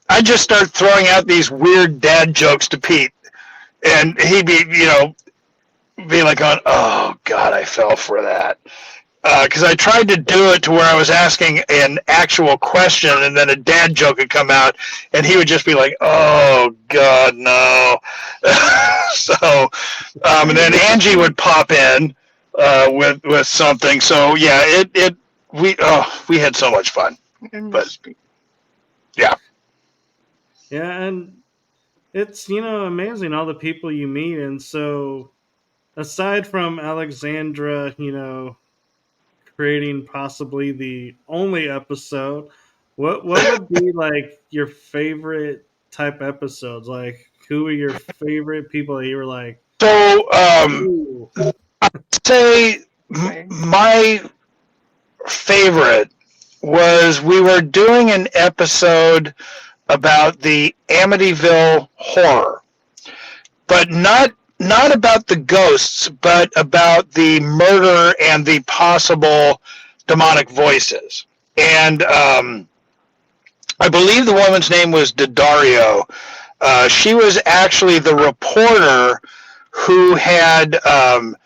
[SPEAKER 2] I just start throwing out these weird dad jokes to Pete, and he'd be like, "Oh God, I fell for that." Because I tried to do it to where I was asking an actual question, and then a dad joke would come out, and he would just be like, "Oh God, no!" So, and then Angie would pop in with something. So yeah, we had so much fun. But yeah,
[SPEAKER 1] and it's amazing all the people you meet, and so aside from Alexandra, creating possibly the only episode, what would be like your favorite type episodes? Like, who are your favorite people that you were like?
[SPEAKER 2] So
[SPEAKER 1] Ooh.
[SPEAKER 2] I'd say my favorite was we were doing an episode about the Amityville horror, but not about the ghosts, but about the murder and the possible demonic voices. And I believe the woman's name was Daddario. She was actually the reporter who had done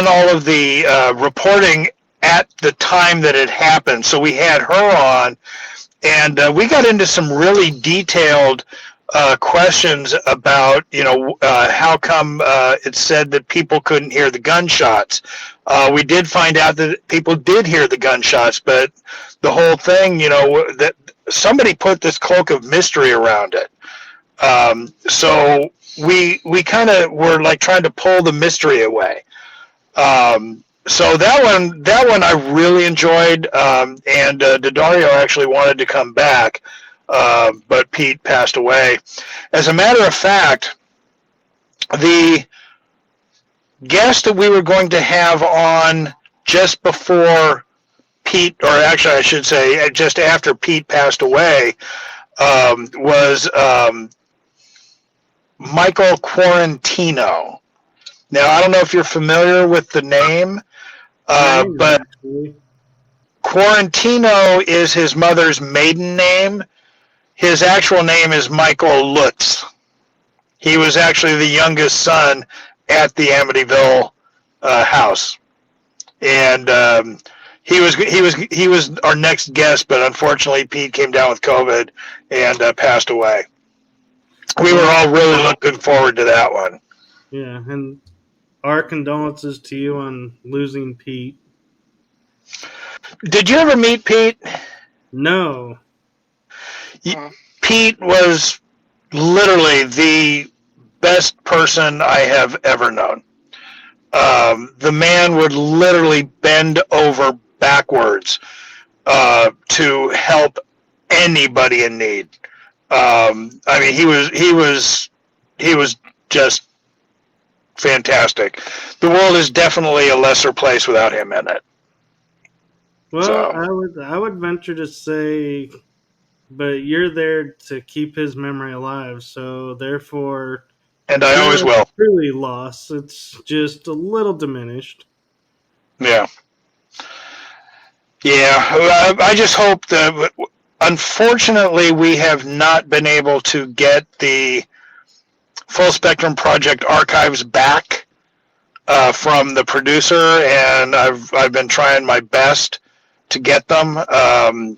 [SPEAKER 2] all of the reporting at the time that it happened. So we had her on, and we got into some really detailed questions about, how come it said that people couldn't hear the gunshots. We did find out that people did hear the gunshots, but the whole thing, that somebody put this cloak of mystery around it. So we kind of were like trying to pull the mystery away. So that one I really enjoyed, and Daddario actually wanted to come back, but Pete passed away. As a matter of fact, the guest that we were going to have on just before Pete, or actually I should say just after Pete passed away, was Michael Quarantino. Now, I don't know if you're familiar with the name, but Quarantino is his mother's maiden name. His actual name is Michael Lutz. He was actually the youngest son at the Amityville house, and he was our next guest, but unfortunately Pete came down with COVID and passed away. We were all really looking forward to that one.
[SPEAKER 1] Yeah, and our condolences to you on losing Pete.
[SPEAKER 2] Did you ever meet Pete?
[SPEAKER 1] No.
[SPEAKER 2] Pete was literally the best person I have ever known. The man would literally bend over backwards to help anybody in need. I mean, he was just fantastic. The world is definitely a lesser place without him in it.
[SPEAKER 1] Well,
[SPEAKER 2] So.
[SPEAKER 1] I would venture to say, but you're there to keep his memory alive, so therefore,
[SPEAKER 2] And I always will.
[SPEAKER 1] Truly lost. It's just a little diminished.
[SPEAKER 2] Yeah. I just hope that. Unfortunately, we have not been able to get the Full Spectrum Project archives back from the producer, and I've been trying my best to get them. I'm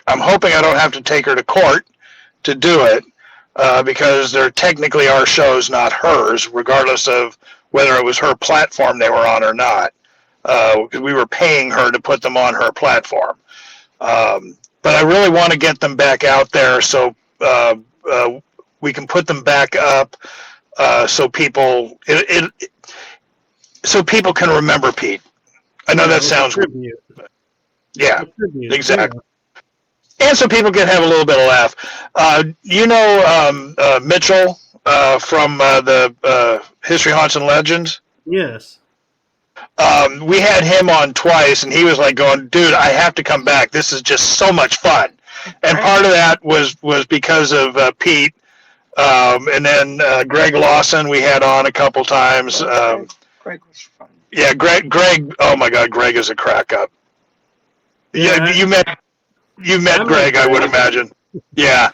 [SPEAKER 2] hoping I don't have to take her to court to do it, because they're technically our shows, not hers, regardless of whether it was her platform they were on or not. Because we were paying her to put them on her platform. But I really want to get them back out there so we can put them back up, so people so people can remember Pete. I know that sounds weird. Yeah, exactly. Yeah. And so people can have a little bit of laugh. Mitchell from the History, Haunts, and Legends?
[SPEAKER 1] Yes.
[SPEAKER 2] We had him on twice, and he was like going, dude, I have to come back. This is just so much fun. And part of that was because of Pete. And then Greg Lawson we had on a couple times.
[SPEAKER 3] Greg was fun.
[SPEAKER 2] Yeah, Greg. Oh my God, Greg is a crack up. Yeah, you met Greg, I would imagine. Yeah,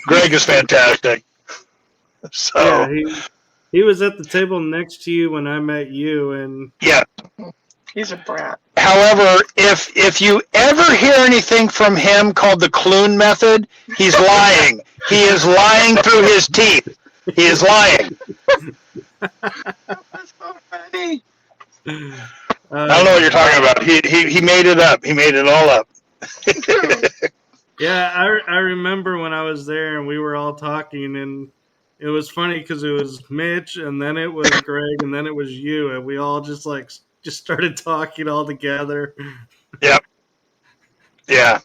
[SPEAKER 2] Greg is fantastic. So
[SPEAKER 1] yeah, he was at the table next to you when I met you, and
[SPEAKER 2] yeah,
[SPEAKER 3] he's a brat.
[SPEAKER 2] However, if you ever hear anything from him called the Clune method, he's lying. He is lying through his teeth. He is lying.
[SPEAKER 3] That's so funny.
[SPEAKER 2] I don't know what you're talking about. He made it up. He made it all up.
[SPEAKER 1] Yeah, I remember when I was there and we were all talking, and it was funny because it was Mitch, and then it was Greg, and then it was you, and we all just started talking all together.
[SPEAKER 2] Yep. Yeah.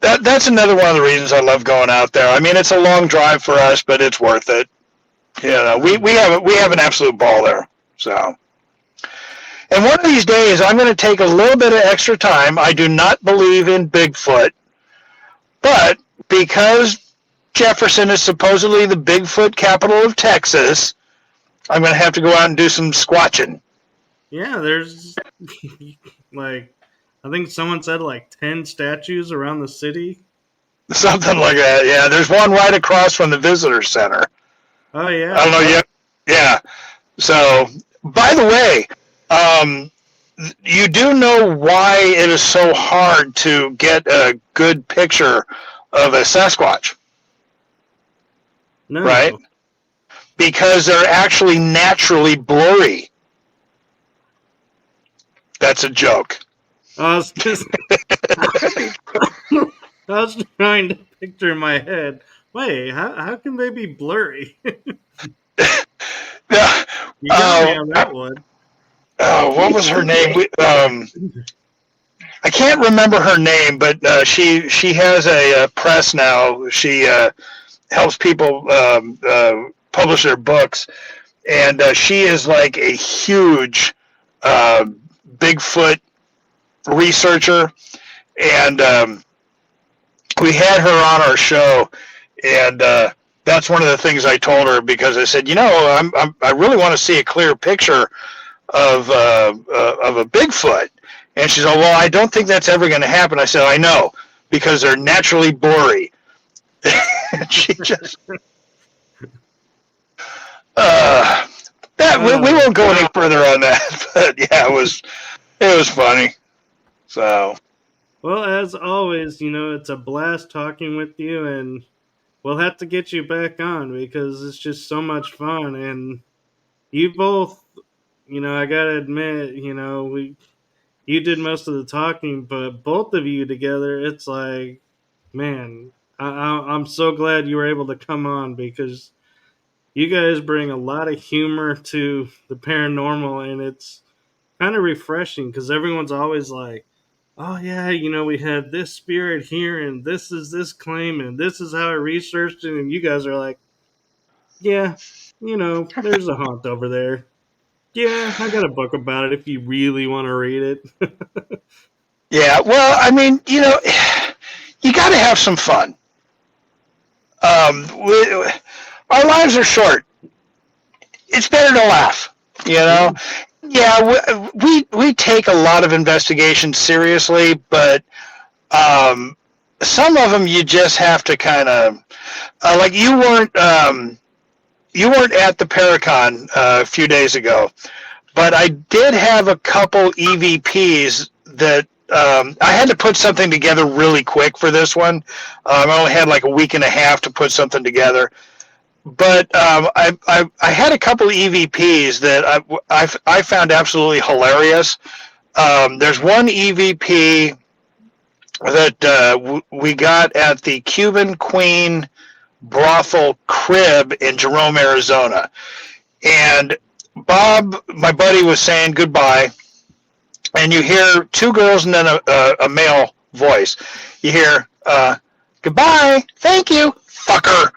[SPEAKER 2] That's another one of the reasons I love going out there. I mean, it's a long drive for us, but it's worth it. You know, we have an absolute ball there. So, and one of these days, I'm going to take a little bit of extra time. I do not believe in Bigfoot, but because Jefferson is supposedly the Bigfoot capital of Texas, I'm going to have to go out and do some squatching.
[SPEAKER 1] Yeah, there's I think someone said 10 statues around the city.
[SPEAKER 2] Something like that, yeah. There's one right across from the visitor center.
[SPEAKER 1] Oh, yeah.
[SPEAKER 2] I don't know yet. Yeah. So, by the way, you do know why it is so hard to get a good picture of a Sasquatch,
[SPEAKER 1] No.
[SPEAKER 2] right? Because they're actually naturally blurry. That's a joke.
[SPEAKER 1] I was just I was trying to picture in my head. Wait, how can they be blurry?
[SPEAKER 2] Yeah.
[SPEAKER 1] You got me on that one.
[SPEAKER 2] What was her name? I can't remember her name, but she has a press now. She helps people publish their books, and she is like a huge Bigfoot researcher, and we had her on our show, and that's one of the things I told her, because I said, I really want to see a clear picture of a Bigfoot, and she said, well, I don't think that's ever going to happen. I said, I know, because they're naturally blurry. She just we won't go any further on that, but yeah, it was funny. So,
[SPEAKER 1] well, as always, it's a blast talking with you, and we'll have to get you back on because it's just so much fun. And you both, I gotta admit, you did most of the talking, but both of you together, it's like, man, I'm so glad you were able to come on, because you guys bring a lot of humor to the paranormal, and it's kind of refreshing because everyone's always like, oh yeah, we had this spirit here, and this is this claim, and this is how I researched it, and you guys are like, yeah, there's a haunt over there. Yeah, I got a book about it if you really want to read it.
[SPEAKER 2] yeah, well, I mean, you got to have some fun. Our lives are short. It's better to laugh, Yeah, we take a lot of investigations seriously, but some of them you just have to kind of like you weren't at the Paracon a few days ago, but I did have a couple EVPs that I had to put something together really quick for this one. I only had like a week and a half to put something together. But I had a couple of EVPs that I found absolutely hilarious. There's one EVP that we got at the Cuban Queen brothel crib in Jerome, Arizona. And Bob, my buddy, was saying goodbye, and you hear two girls and then a male voice. You hear, goodbye, thank you, fucker.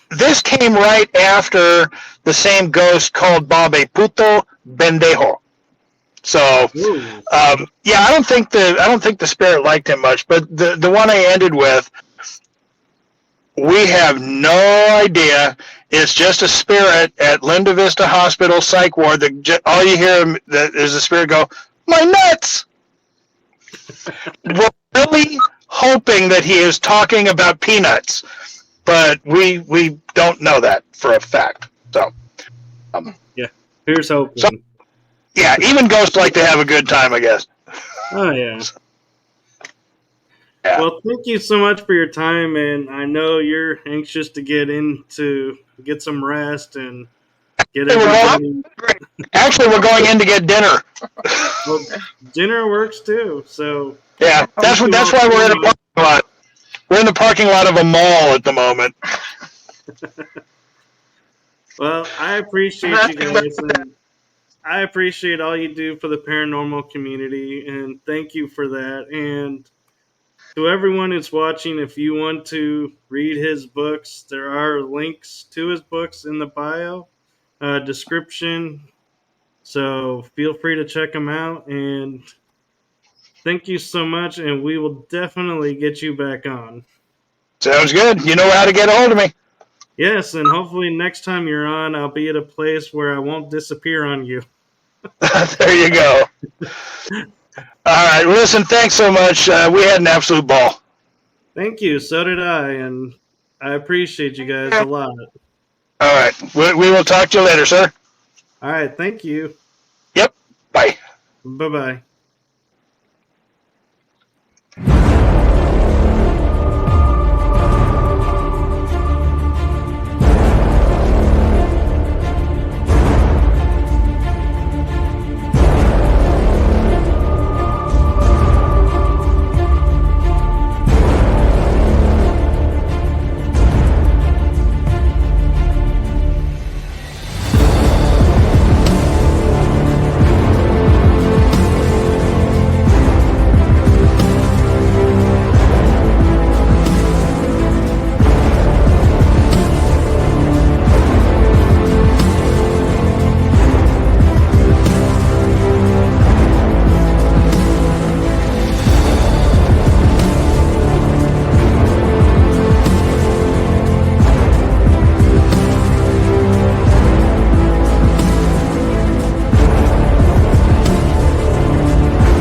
[SPEAKER 2] this came right after the same ghost called Bob a puto bendejo. So, yeah, I don't think the spirit liked him much. But the one I ended with, we have no idea. It's just a spirit at Linda Vista Hospital psych ward. All you hear is the spirit go, "My nuts." We're really hoping that he is talking about peanuts, but we don't know that for a fact. So,
[SPEAKER 1] yeah, here's hoping.
[SPEAKER 2] So, yeah, even ghosts like to have a good time, I guess.
[SPEAKER 1] Oh, yeah.
[SPEAKER 2] Yeah.
[SPEAKER 1] Well, thank you so much for your time, and I know you're anxious to get some rest and get everybody.
[SPEAKER 2] Actually, we're going in to get dinner.
[SPEAKER 1] Well, dinner works too. So
[SPEAKER 2] yeah, that's why we're in a parking lot. We're in the parking lot of a mall at the moment.
[SPEAKER 1] Well, I appreciate you guys, and I appreciate all you do for the paranormal community, and thank you for that. And to everyone who's watching, if you want to read his books, there are links to his books in the bio description. So feel free to check them out. And thank you so much. And we will definitely get you back on.
[SPEAKER 2] Sounds good. You know how to get a hold of me.
[SPEAKER 1] Yes, and hopefully next time you're on, I'll be at a place where I won't disappear on you.
[SPEAKER 2] There you go. All right. Listen, thanks so much. We had an absolute ball.
[SPEAKER 1] Thank you. So did I. And I appreciate you guys a lot.
[SPEAKER 2] All right. We will talk to you later, sir.
[SPEAKER 1] All right. Thank you.
[SPEAKER 2] Yep. Bye.
[SPEAKER 1] Bye-bye.